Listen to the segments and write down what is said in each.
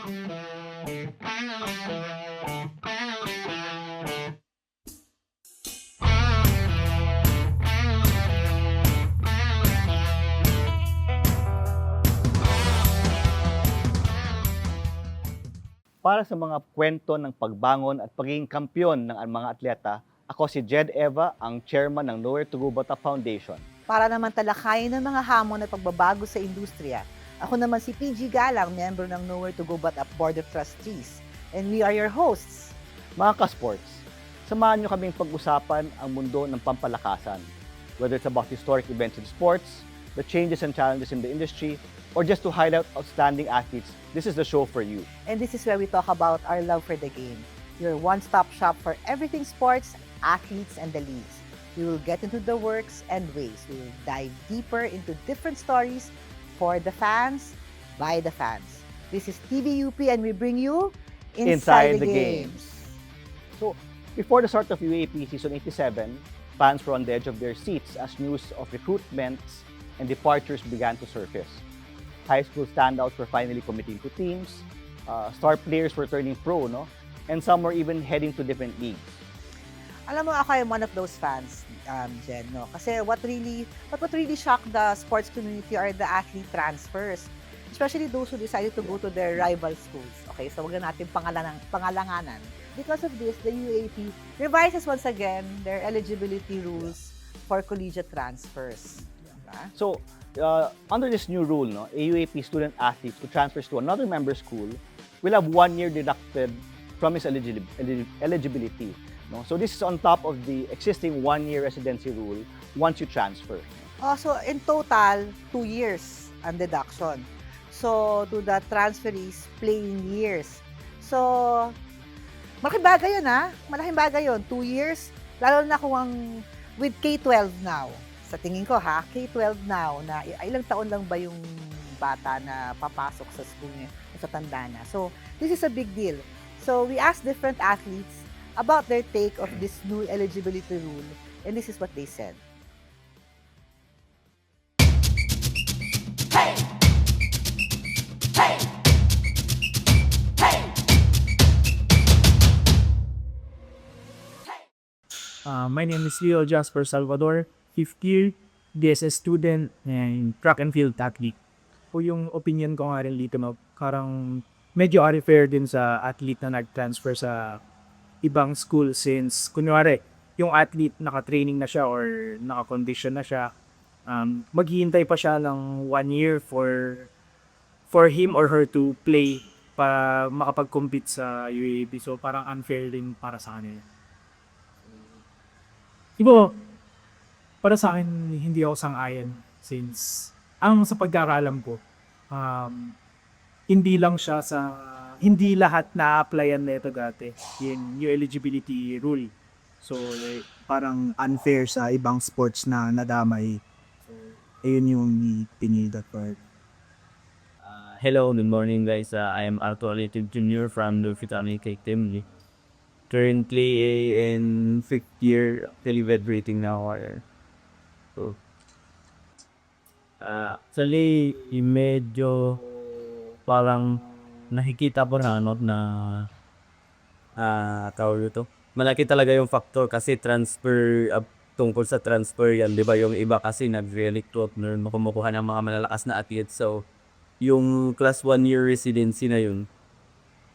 Para sa mga kwento ng pagbangon at pagiging kampeon ng mga atleta, ako si Jed Eva, ang chairman ng Nowhere to Go Bata Foundation. Para naman talakayin ng mga hamon at pagbabago sa industriya. Ako naman si PG Galang, member ng Nowhere to Go Bata Board of Trustees. And we are your hosts. Mga ka-sports, samahan nyo kaming pag-usapan ang mundo ng pampalakasan. Whether it's about historic events in sports, the changes and challenges in the industry, or just to highlight outstanding athletes, this is the show for you. And this is where we talk about our love for the game. Your one-stop shop for everything sports, athletes, and the leagues. We will get into the works and ways. We will dive deeper into different stories for the fans, by the fans. This is TVUP and we bring you Inside the Games. So, before the start of UAP Season 87, fans were on the edge of their seats as news of recruitments and departures began to surface. High school standouts were finally committing to teams, star players were turning pro, no? And some were even heading to different leagues. Alam mo, ako am one of those fans, Jen, no? Kasi what really shocked the sports community are the athlete transfers. Especially those who decided to go to their rival schools. Okay, so wag na natin pangalanganan. Because of this, the UAP revises once again their eligibility rules for collegiate transfers. Diba? So, under this new rule, no, a UAP student athlete who transfers to another member school will have 1 year deducted from his eligibility. No? So this is on top of the existing 1-year residency rule once you transfer. So in total, 2 years ang deduction. So to the transferees, playing years. So, malaking bagay yun ha. Malaking bagay yun. 2 years. Lalo na kung ang with K-12 now. Sa tingin ko ha, K-12 now, na ilang taon lang ba yung bata na papasok sa school niya, sa tanda na. So, this is a big deal. So, we asked different athletes about their take of this new eligibility rule, and this is what they said. My name is Leo Jasper Salvador, 5th year, DSS student, and track and field athlete. Po yung opinion ko nga rin dito, parang medyo unfair din sa athlete na nag-transfer sa ibang school since, kunwari, yung athlete naka-training na siya or naka-condition na siya, maghihintay pa siya ng 1 year for him or her to play para makapag-compete sa UAB. So parang unfair din para sa kanila. Ibo, para sa akin, hindi ako sang-ayon since, sa pagkakalam ko, hindi lahat na-applyan nito dati, yung eligibility rule. So, parang unfair sa ibang sports na nadamay. So, ayun yung pinili that part. Hello, good morning guys. I am Arthur Hatid Jr. from the Vitami Cake Team. Currently in 5th year, actually graduating now. So, actually, medyo parang nakikita po na tawag ito. Malaki talaga yung factor kasi transfer, tungkol sa transfer yan, di ba? Yung iba kasi nag-recruit na kumukuha ng mga malalakas na athletes. So, yung class 1 year residency na yun,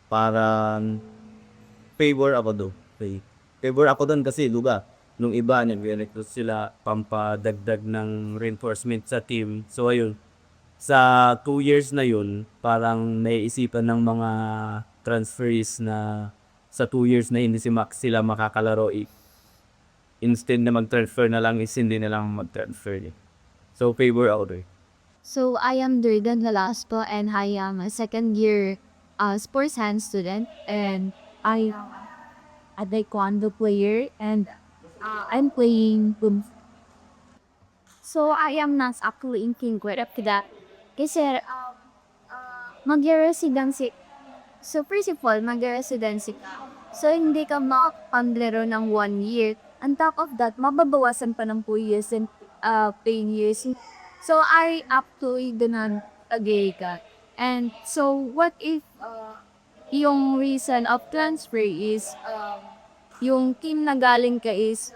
parang favor ako doon. Favor ako doon kasi, diba? Nung iba, nag-recruit sila pampadagdag ng reinforcement sa team. So, ayun. Sa 2 years na yun, parang naiisipan ng mga transferees na sa 2 years na hindi si Max sila makakalaro. Instead na mag-transfer na lang, hindi na lang mag-transfer. So, favor ako doon. So, I am Durgan Lalaspo and I am a 2nd year sports science student and I am a taekwondo player and I'm playing boom. So, I am not actually in kwento up to that. Kasi, mag-residency. So, first of all, mag-residency ka. So, hindi ka makapanglaro ng 1 year. On top of that, mababawasan pa ng 2 years and playing years. So, I up to doon agay ka. And so, what if yung reason of transfer is yung team na galing ka is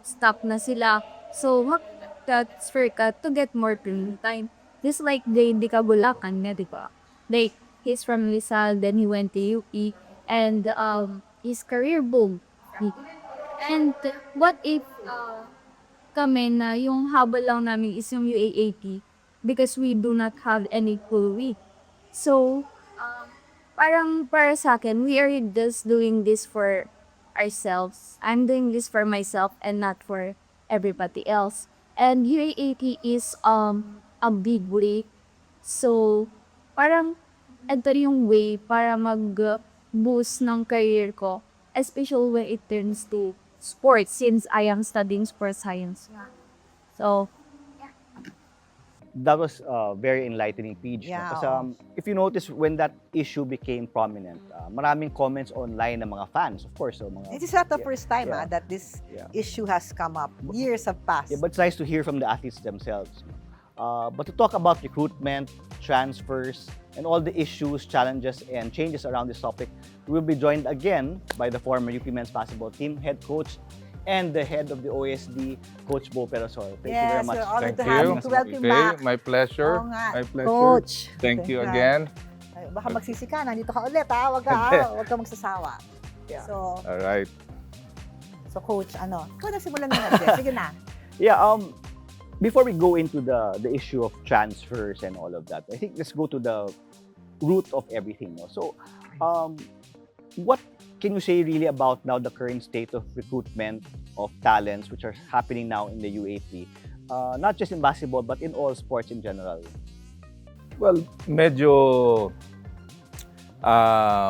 stop na sila. So, mag-transfer ka to get more playing time. Just like di ka Bulacan nga, di ba? Like, he's from Rizal, then he went to UP, and his career boom. And what if kami na yung habol lang namin is yung UAAP because we do not have any full week. So, parang para sa akin, we are just doing this for ourselves. I'm doing this for myself and not for everybody else. And UAAP is a big league. So, parang ito yung way para mag-boost ng career ko, especially when it turns to sports since I am studying sports science. So, That was very enlightening, Pidge. Yeah, Kasi if you notice, when that issue became prominent, maraming comments online ng mga fans, of course. So, mga, It is not the first time yeah. that this Yeah. issue has come up. Years have passed. Yeah, but it's nice to hear from the athletes themselves. But to talk about recruitment, transfers, and all the issues, challenges, and changes around this topic, we will be joined again by the former UP men's basketball team head coach and the head of the OSD, Coach Bo Perasor. Thank you very much. we're honored to Thank have you. you. To welcome Okay, back. my pleasure. Oo nga. My pleasure. Coach. Thank you Thank you. again. Ay, baka magsisi ka, nandito ka ulit ha. Huwag ka magsasawa. Yeah. So, All right. Coach, ikaw na simulan na natin. Sige na. Yeah, before we go into the issue of transfers and all of that, I think let's go to the root of everything. No? So, what can you say really about now the current state of recruitment of talents which are happening now in the UAP? Not just in basketball, but in all sports in general. Well, medyo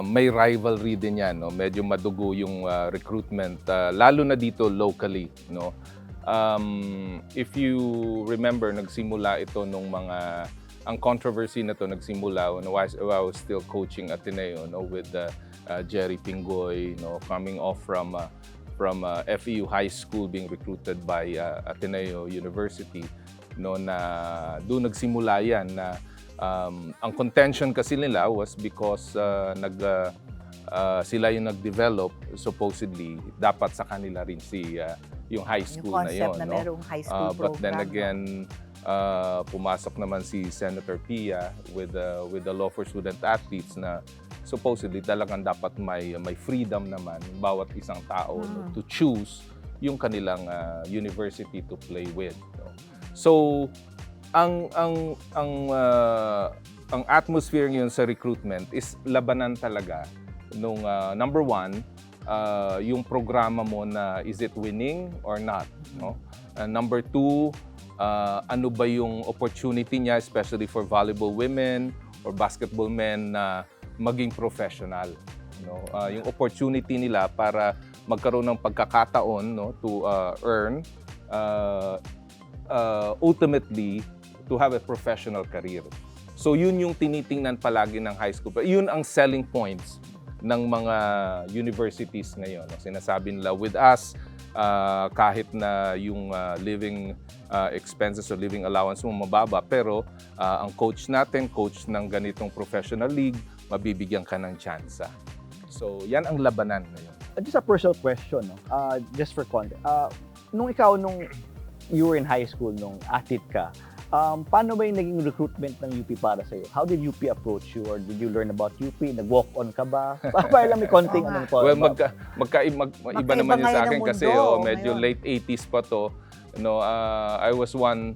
may rivalry din yan, no? Medyo madugo yung recruitment, lalo na dito locally, no? If you remember, nagsimula ito nung ang controversy na to nagsimula when I was still coaching Ateneo, no, with Jerry Pingoy, no, coming off from FEU High School, being recruited by Ateneo University, no, na doon nagsimula yan na ang contention kasi nila was because sila yung nag-develop, supposedly dapat sa kanila rin yung high school Yung na concept yun, na no? merong high school program. But then no? again, pumasok naman si Senator Pia with the law for student athletes na supposedly talagang dapat may freedom naman bawat isang tao, no, to choose yung kanilang university to play with, no? So ang atmosphere ngayon sa recruitment is labanan talaga nung number one, yung programa mo na is it winning or not, no? Number two, ano ba yung opportunity niya, especially for volleyball women or basketball men na maging professional, no? Yung opportunity nila para magkaroon ng pagkakataon, no, to earn, ultimately to have a professional career. So yun yung tinitingnan palagi ng high school. Yun ang selling points ng mga universities ngayon. Sinasabi nila, with us, kahit na yung living expenses or living allowance mo mababa, pero ang coach natin, coach ng ganitong professional league, mabibigyan ka ng tsansa. So yan ang labanan ngayon. Just a personal question, no? Just for context. Nung you were in high school, nung athlete ka, paano ba yung naging recruitment ng UP para sa'yo? How did UP approach you? Or did you learn about UP? Nag-walk-on ka ba? Para lang may konting anong po. Well, iba naman yun sa akin ngayon ang kasi mundo medyo ngayon. late 80s pa to. You know, I was one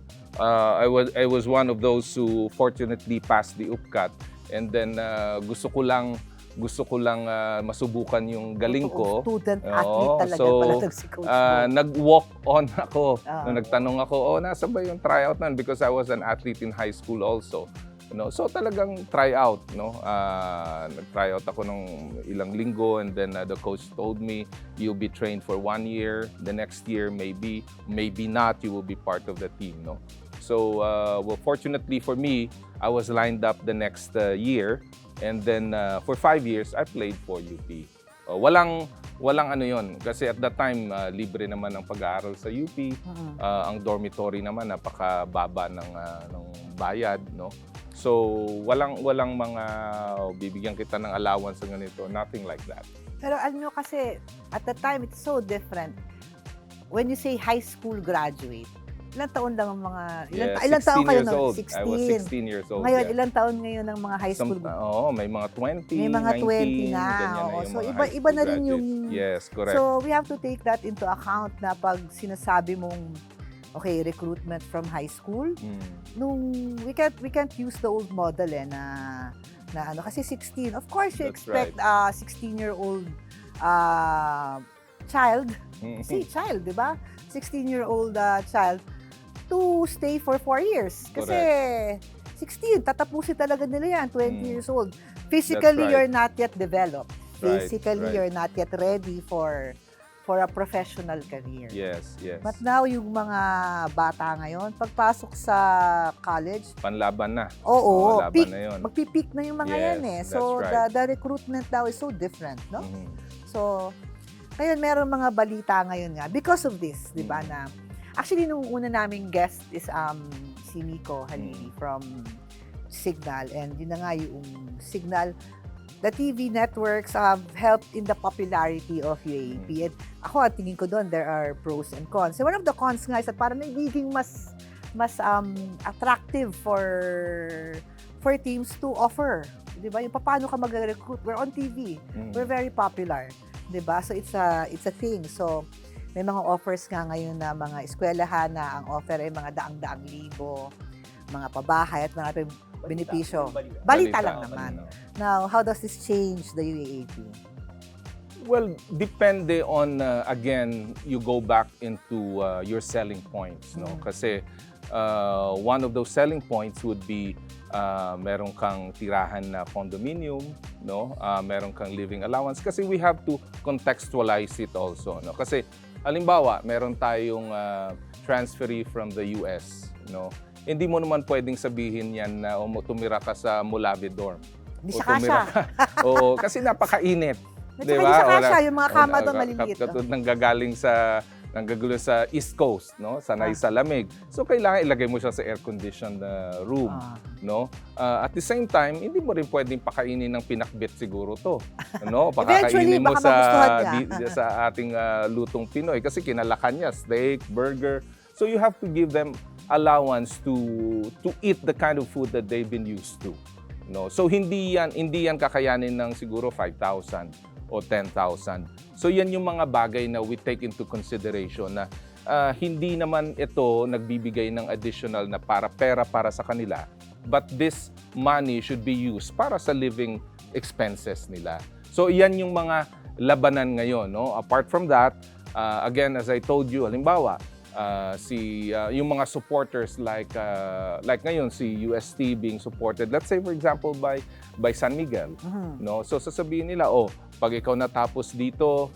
of those who fortunately passed the UPCAT, and then gusto ko lang masubukan yung galing ko. Student athlete talaga pala si Coach Bo. Nag-walk on ako. Ah. Nagtanong ako, nasa ba yung tryout nun? Because I was an athlete in high school also. You know, so talagang tryout, no? Nag-tryout ako ng ilang linggo, and then the coach told me, you'll be trained for 1 year. The next year, maybe not, you will be part of the team, no? So, well, fortunately for me, I was lined up the next year. And then for 5 years, I played for UP. Walang ano yon, kasi at that time libre naman ang pag-aaral sa UP. Ang dormitory naman napakababa ng bayad, no? So, walang mga bibigyan kita ng allowance ng ganito. Nothing like that. Pero alam nyo kasi, at the time, it's so different. When you say high school graduate, ilang taon lang ang mga, ilang taon 16 kayo years nun? old. 16. I was 16 years old. Ngayon, yeah. ilang taon ngayon ng mga high school? May mga 20, May mga 20 19, na. ganyan Oo. yung So, mga iba high na rin school yung... graduate. Yes, correct. So, we have to take that into account na pag sinasabi mong, okay, recruitment from high school, nung we can't use the old model na ano, kasi 16. Of course, you That's expect a 16-year-old child, child, di ba? 16-year-old child to stay for 4 years. Kasi 16, tatapusin talaga nila yan, 20 years old. Physically, right. you're not yet developed. Right, Physically, right. you're not yet ready for a professional career. Yes, yes. But now, yung mga bata ngayon, pagpasok sa college, Panlaban na. oo, laban peak, na yun. magpipeak na yung mga Yes, yan eh. that's So, right. the recruitment now is so different, no? Mhm. So, ngayon, meron mga balita ngayon nga because of this, di ba, na actually, nung una naming guest is si Miko Halili from Signal, and yun na nga yung Signal, the TV networks have helped in the popularity of UAP. And ako, tingin ko doon, there are pros and cons. So one of the cons nga is that parang nagiging mas attractive for teams to offer. Di ba? Yung paano ka mag-recruit. We're on TV. We're very popular. Di ba? So it's a thing. So may mga offers nga ngayon na mga eskwelahan na ang offer ay mga daang-daang libo, mga pabahay at mga benepisyo. Balita lang naman. Now, how does this change the UAAP? Well, depende on, again, you go back into your selling points. No? Kasi one of those selling points would be meron kang tirahan na condominium, no? Meron kang living allowance. Kasi we have to contextualize it also. No? Kasi, halimbawa, meron tayong transferee from the US, no? Hindi mo naman pwedeng sabihin yan na tumira ka sa Mulabi dorm. Hindi siya kasha. Oo, kasi napakainit. Di ba? Hindi siya kasha, yung mga kama doon maliliit. Katulad ng nanggagulo sa East Coast, no? Sanay sa lamig. So, kailangan ilagay mo siya sa air-conditioned room, no? At the same time, hindi mo rin pwedeng pakainin ng pinakbit siguro to. No? Pakakainin mo sa ating lutong Pinoy kasi kinalakan niya, steak, burger. So, you have to give them allowance to eat the kind of food that they've been used to. No? So hindi yan kakayanin ng siguro 5,000 o 10,000. So yan yung mga bagay na we take into consideration na hindi naman ito nagbibigay ng additional na pera para sa kanila, but this money should be used para sa living expenses nila. So yan yung mga labanan ngayon, no? Apart from that, again, as I told you, halimbawa, yung mga supporters like ngayon si UST being supported, let's say for example by San Miguel, no? So sasabihin nila, pag ikaw natapos dito,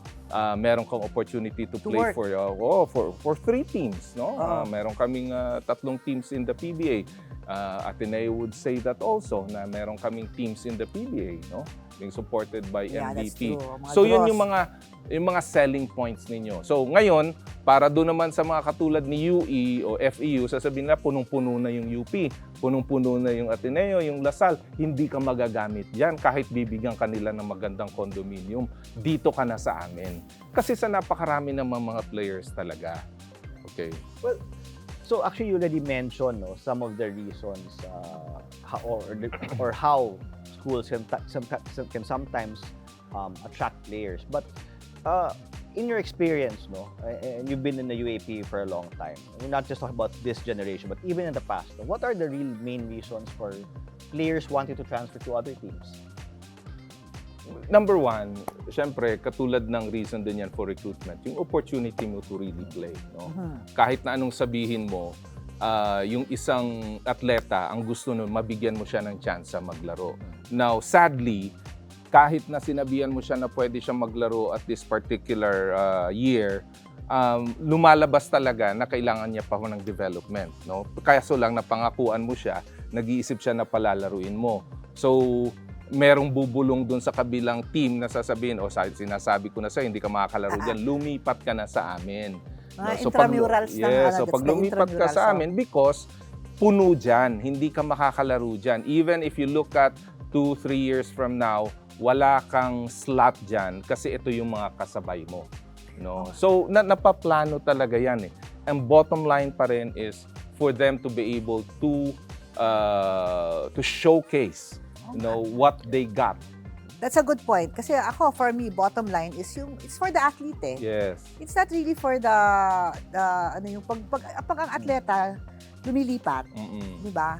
meron kang opportunity to play for 3 teams, no? Meron kaming 3 teams in the PBA. Ateneo would say that also na meron kaming teams in the PBA, no? Being supported by MVP. So yun yung mga selling points ninyo. So ngayon, para doon naman sa mga katulad ni UE o FEU, sasabihin na punong-puno na yung UP, punong-puno na yung Ateneo, yung Lasal, hindi ka magagamit diyan kahit bibigyan kanila ng magandang condominium. Dito ka na sa amin. Kasi sa napakarami naman mga players talaga. Okay. Well, so actually you already mentioned, no, some of the reasons or how schools can sometimes attract players. But in your experience, no, and you've been in the UAP for a long time, we're not just talking about this generation, but even in the past, what are the real main reasons for players wanting to transfer to other teams? Number one, syempre, katulad ng reason din yan for recruitment, yung opportunity mo to really play. No? Kahit na anong sabihin mo, yung isang atleta, ang gusto nun, mabigyan mo siya ng chance maglaro. Now, sadly, kahit na sinabihan mo siya na pwede siya maglaro at this particular year, lumalabas talaga na kailangan niya pa ng development. No? Kaya so lang napangakuan mo siya, nag-iisip siya na palalaruin mo. So, merong bubulong dun sa kabilang team na sasabihin, sinasabi ko na sa'yo, hindi ka makakalaro dyan, lumipat ka na sa amin. Intramurals na. So pag lumipat ka sa amin, because puno dyan. Hindi ka makakalaro dyan. Even if you look at 2-3 years from now, wala kang slot dyan kasi ito yung mga kasabay mo. No? So, napaplano talaga yan eh. Ang bottom line pa rin is for them to be able to showcase what they got. That's a good point. Kasi ako, for me, bottom line is it's for the athlete eh. Yes. It's not really for the pag ang atleta lumilipat, di ba?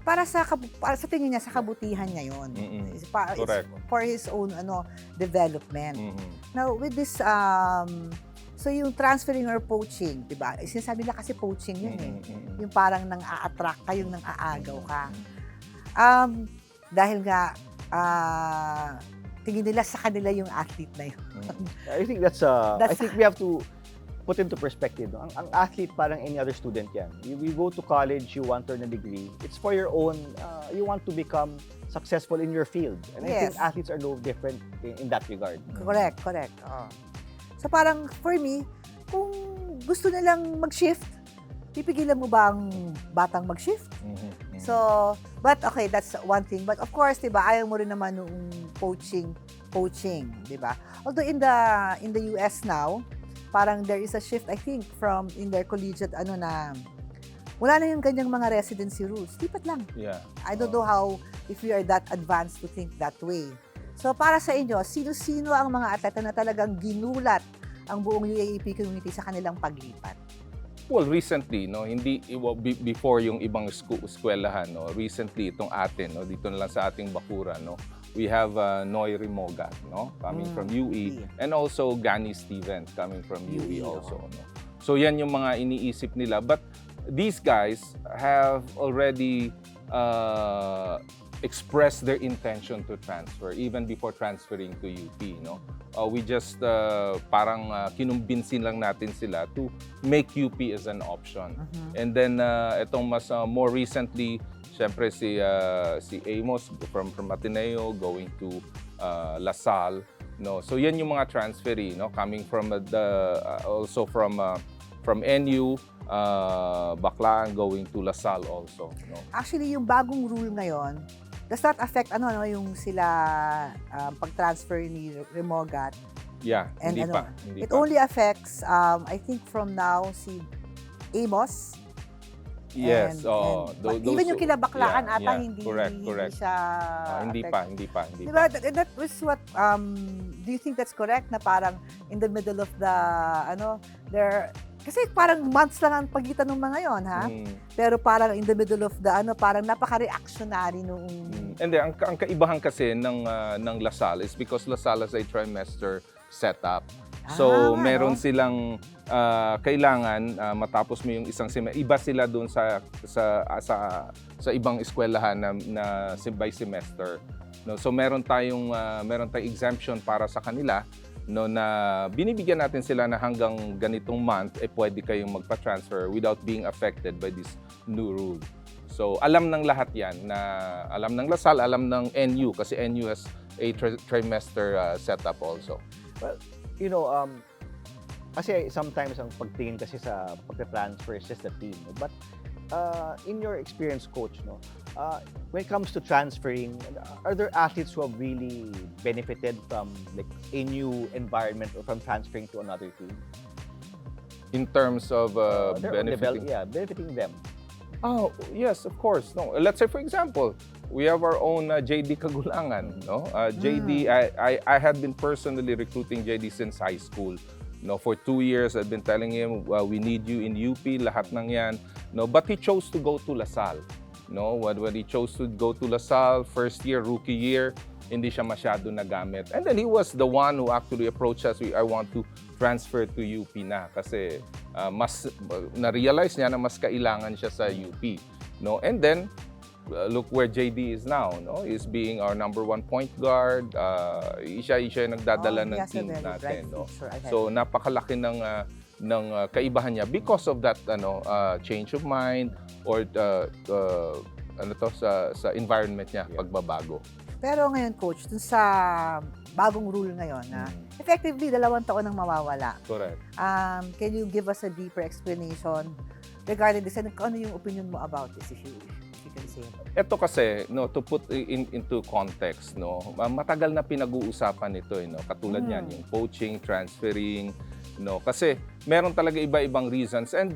Para sa tingin niya, sa kabutihan niya yun. It's for his own development. Now, with this, so yung transferring or poaching, di ba? Sinasabi nila kasi poaching yun eh. Yung parang nang-a-attract ka, yung nang-aagaw ka. Dahil nga, tingin nila sa kanila yung athlete na yun. I think I think we have to put into perspective. No? Ang athlete parang any other student yan. You go to college, you want to earn a degree. It's for your own, you want to become successful in your field. And I think athletes are no different in that regard. Correct. So parang for me, kung gusto nilang mag-shift, pipigilan mo ba ang batang mag-shift? So, but okay, that's one thing. But of course, diba, ayaw mo rin naman nung poaching, diba? Although in the US now, parang there is a shift, I think, from in their collegiate, na, wala na yung ganyang mga residency rules. Lipat lang. Yeah. I don't know how, if we are that advanced to think that way. So, para sa inyo, sino-sino ang mga atleta na talagang ginulat ang buong UAAP community sa kanilang paglipat? Well, recently, before yung ibang eskwelahan, recently itong atin, dito na lang sa ating bakura, we have Noy Rimogat, coming from UE, and also Gani Stevens coming from UE also. So yan yung mga iniisip nila. But these guys have already expressed their intention to transfer even before transferring to UP. We just parang kinumbinsin lang natin sila to make UP as an option. And then itong mas more recently, syempre si Amos from Ateneo going to LaSalle. So yan yung mga transferee, coming from also from NU, Baclaan going to LaSalle also. Actually, yung bagong rule ngayon, does that affect yung sila pag-transfer ni Remogat? Yeah, And hindi pa. It only affects, I think from now, si Amos. Yes. Even yung kila Baclaan ata hindi siya hindi pa. Diba? That was what, do you think that's correct na parang in the middle of the, kasi parang months lang ang pagitan ng mga yon, ha? Pero parang in the middle of the, parang napaka-reactionary nung... And then, ang kaibahan kasi ng LaSalle is because LaSalle has a trimester setup. So, meron silang kailangan matapos mo yung isang semester. Iba sila doon sa ibang eskwelahan na by semester. So, meron tayong exemption para sa kanila. Na binibigyan natin sila na hanggang ganitong month pwede kayong magpa-transfer without being affected by this new rule. So alam ng lahat yan, na alam ng LaSalle, alam ng NU kasi NU has a trimester setup also. Well, kasi sometimes ang pagtingin kasi sa pagka-transfer is just the team. But in your experience, coach, when it comes to transferring, are there athletes who have really benefited from like a new environment or from transferring to another team? In terms of benefiting them. Oh, yes, of course. Let's say, for example, we have our own JD Kagulangan. JD, I had been personally recruiting JD since high school. For 2 years, I've been telling him, we need you in UP, lahat ng yan. But he chose to go to LaSalle. When he chose to go to LaSalle, first year, rookie year, hindi siya masyado nagamit. And then he was the one who actually approached us, I want to transfer to UP na kasi mas na-realize niya na mas kailangan siya sa UP. And then, look where JD is now. He's being our #1 point guard. Siya yung nagdadala ng team natin. So, napakalaki ng kaibahan niya because of that change of mind or sa environment niya, pagbabago. Pero ngayon, coach, dun sa bagong rule ngayon na effectively 2 taon ang mawawala. Correct. Can you give us a deeper explanation regarding this, and ano yung opinion mo about this, if you can say it. Ito kasi, no, to put into context, no, matagal na pinag-uusapan ito, no, katulad niyan, yung poaching, transferring, no, kasi meron talaga iba-ibang reasons, and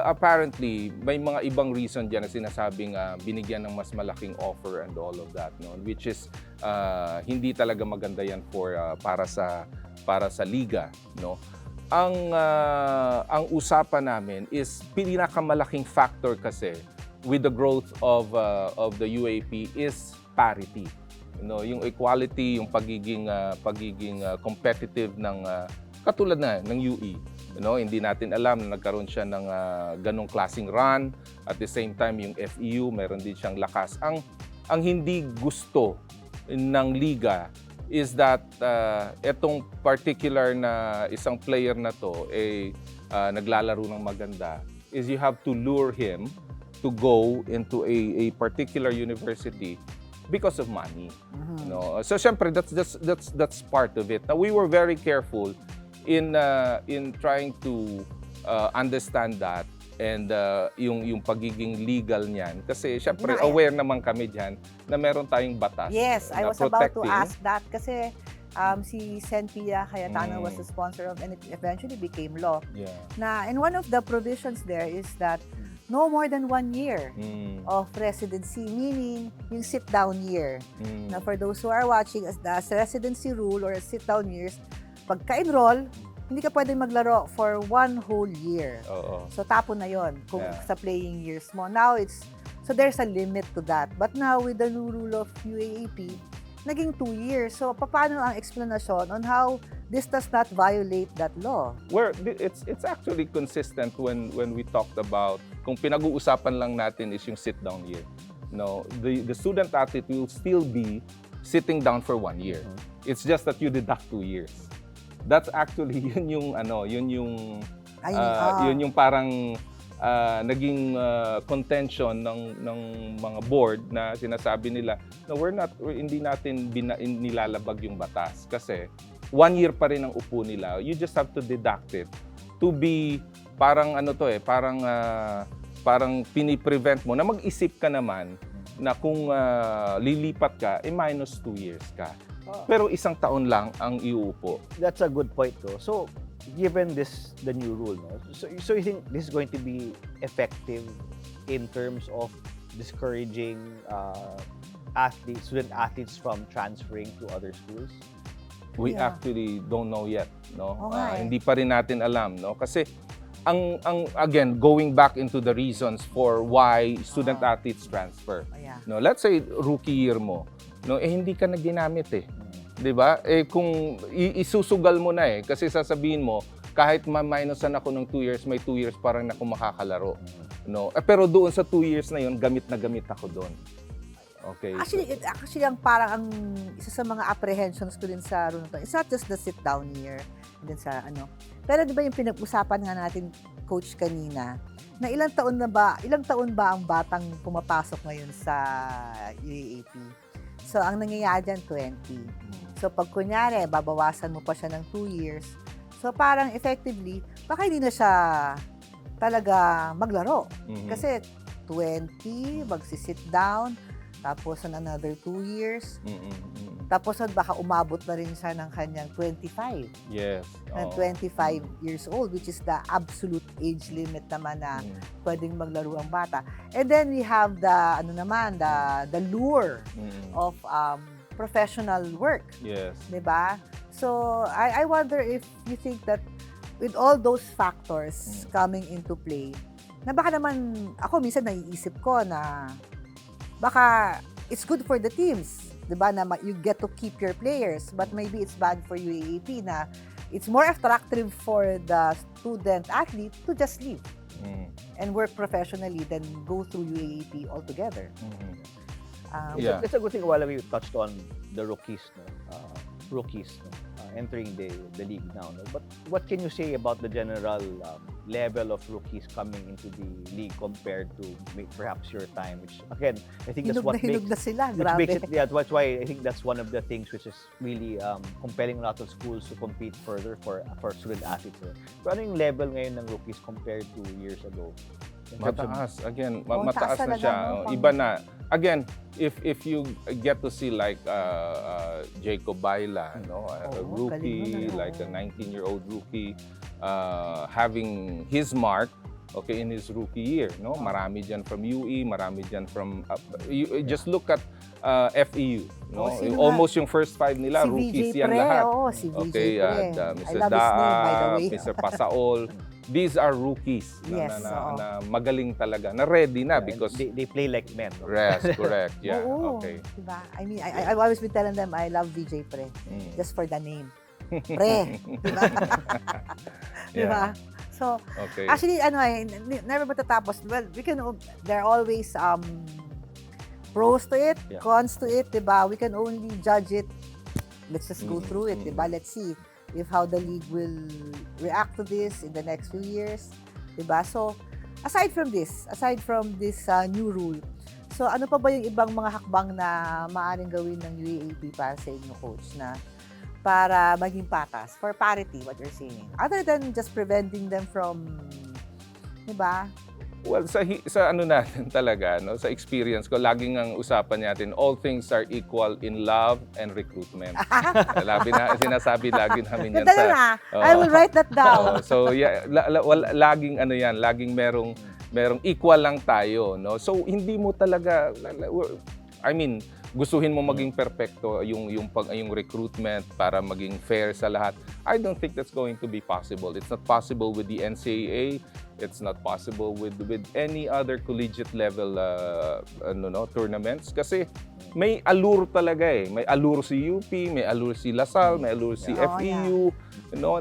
apparently may mga ibang reason diyan na sinasabing binigyan ng mas malaking offer and all of that, no, which is hindi talaga maganda yan for para sa liga, no. Ang usapan namin is pinakamalaking factor kasi with the growth of the UAP is parity. You know, yung equality, yung pagiging competitive ng katulad ng UE. You know, hindi natin alam na nagkaroon siya ng ganong klaseng run. At the same time, yung FEU, meron din siyang lakas. Ang hindi gusto ng liga is that etong particular na isang player na to naglalaro ng maganda, is you have to lure him to go into a particular university because of money. No, so syempre that's part of it. Now, we were very careful in trying to understand that, and yung pagiging legal niyan, kasi syempre aware naman kami diyan na meron tayong batas. Yes, I na was about to protecting. ask that kasi si Senpia Cayetano was the sponsor of, and it eventually became law. Yeah. Na, and one of the provisions there is that no more than 1 year of residency, meaning yung sit-down year. Now, for those who are watching, as the residency rule or sit-down years, pagka-enroll, hindi ka pwede maglaro for 1 whole year. Oo. So, tapon na yon kung sa playing years mo. Now, so there's a limit to that. But now, with the new rule of UAAP, naging 2 years. So, paano ang explanation on how this does not violate that law? Where it's actually consistent when we talked about, kung pinag-uusapan lang natin is yung sit-down year. No, the student athlete will still be sitting down for 1 year. It's just that you deduct 2 years. That's actually yun yung parang naging contention ng mga board na sinasabi nila na hindi natin nilalabag yung batas kasi 1 year pa rin ang upo nila. You just have to deduct it to be parang parang pini-prevent mo na mag-isip ka naman na kung lilipat ka, minus 2 years ka. Pero 1 taon lang ang iuupo. That's a good point, though. So, given the new rule, no? So you think this is going to be effective in terms of discouraging student athletes from transferring to other schools? We actually don't know yet, no? Okay. Hindi pa rin natin alam, no? Kasi ang again, going back into the reasons for why student athletes transfer. No, let's say rookie year mo, no, hindi ka na ginamit 'Di ba? Kung isusugal mo na kasi sasabihin mo kahit ma-minusan ako ng 2 years, may 2 years parang ako makakalaro. No? Pero doon sa 2 years na 'yon, gamit na gamit ako doon. Okay. Actually ang parang ang isa sa mga apprehensions ko din sa rule na to, it's not just the sit down year din sa Pero 'di ba yung pinag-usapan nga natin, coach, kanina, na ilang taon ba ang batang pumapasok ngayon sa UAAP? So ang nangyayari dyan 20. So pag kunyari babawasan mo pa siya ng 2 years, so parang effectively baka hindi na siya talaga maglaro. Kasi 20, magsi-sit down, tapos another 2 years. Tapos baka umabot na rin siya ng kanyang 25. Yes. Ng 25 years old, which is the absolute age limit naman na pwedeng maglaro ang bata. And then we have the the lure of professional work. Yes. 'Di ba? So I wonder if you think that with all those factors coming into play, na baka naman ako minsan naiisip ko na baka it's good for the teams, 'di ba, na you get to keep your players, but maybe it's bad for UAAP na it's more attractive for the student athlete to just leave and work professionally than go through UAAP altogether. It's a good thing while we touched on the rookies, entering the league now. No? But what can you say about the general level of rookies coming into the league compared to perhaps your time, which again, I think that's what Hinog na sila, which grabe. makes it, yeah, that's why I think that's one of the things which is really compelling a lot of schools to compete further for student athletes. So ano yung level ngayon ng rookies compared to years ago? In terms of- Mataas. Again, Oo, mataas taas na talaga, siya. no? Pang- Iba na. Again, if you get to see like Jacob Baila, no? A Oo, galing rookie, nun, like a oo. 19-year-old rookie, having his mark, okay, in his rookie year, no? Marami dyan from UE, marami dyan from, you just look at FEU, no? Oh, sino Almost yung first 5 nila, Si rookies VJ yan Pre, lahat. oo, si VJ Okay, Pre. at I Mr. love his name, by the Daa, way. Mr. Pasaol, these are rookies Yes, na oo. magaling talaga, na ready na Yeah, and because they play like men. No? rest, correct, yeah, Oo, okay. diba? I mean, I've always been telling them I love VJ Pre. Mm. Just for the name. Pre. Diba? Diba? So, Okay. actually, never matatapos. Well, there are always pros to it, Yeah. cons to it, diba? We can only judge it. Let's just go through it, diba? Let's see if how the league will react to this in the next few years, diba? So, aside from this new rule, so ano pa ba yung ibang mga hakbang na maaaring gawin ng UAAP para sa inyo, coach, na para maging patas, for parity, what you're saying? Other than just preventing them from, diba? Well, sa ano natin talaga, no, sa experience ko, laging ang usapan natin, all things are equal in love and recruitment. Sinasabi lagi namin yan Ganda na na. I will write that down. So yeah, laging ano yan, laging merong equal lang tayo, no. So hindi mo talaga, I mean, gustuhin mo maging perfecto yung recruitment para maging fair sa lahat. I don't think that's going to be possible. It's not possible with the NCAA. It's not possible with any other collegiate level tournaments kasi may allure talaga eh. May allure si UP, may allure si LaSalle, may allure si Yeah. FEU,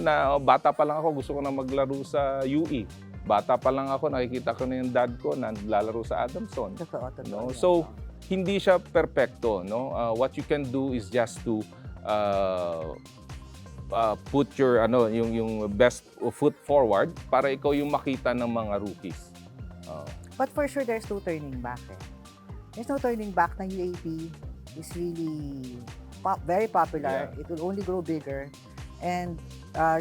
na bata pa lang ako gusto ko na maglaro sa UE. Bata pa lang ako nakikita ko na yung dad ko na naglalaro sa Adamson. Totoo. No? So, hindi siya perfecto, no? What you can do is just to put your yung best foot forward para ikaw yung makita ng mga rookies. But for sure, there's no turning back. There's no turning back na UAP is really very popular. Yeah. It will only grow bigger. And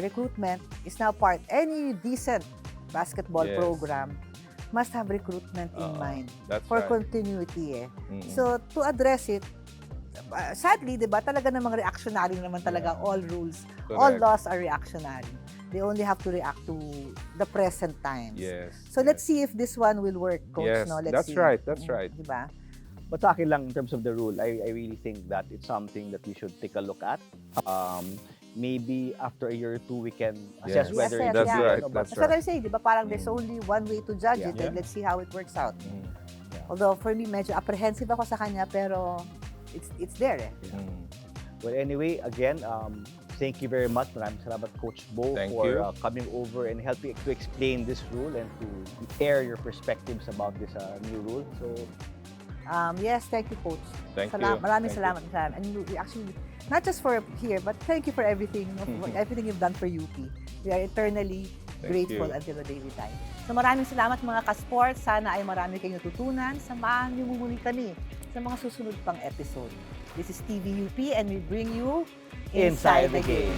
recruitment is now any decent basketball Yes. program must have recruitment in mind That's for right. continuity. Mm-mm. So, to address it, sadly, di ba, talaga namang reactionary naman talaga all rules. All Correct. laws are reactionary. They only have to react to the present times. Yes. So, let's see if this one will work, Coach. Yes, No? Let's that's see. right, that's right. Di ba? But sa akin lang, in terms of the rule, I really think that it's something that we should take a look at. Maybe after a year or two, we can assess Yes. whether Yes, it's That's yeah. right, but that's That's what I'm saying, di ba? Parang there's Mm. only one way to judge it, Yeah. and let's see how it works out. Mm. Although, for me, medyo apprehensive ako sa kanya, pero it's there eh. Mm. Well, anyway, again, thank you very much. Maraming salamat, Coach Bo, Thank for you. coming over and helping to explain this rule and to air your perspectives about this new rule. So, Yes, thank you, Coach. Thank you. Maraming Thank salamat. And we actually, not just for here, but thank you for everything, everything you've done for UP. We are eternally Thank grateful you. until the day we die. So maraming salamat mga ka-sports. Sana ay marami kayong natutunan. Samahan niyo muli kami sa mga susunod pang episode. This is TVUP and we bring you Inside the Game.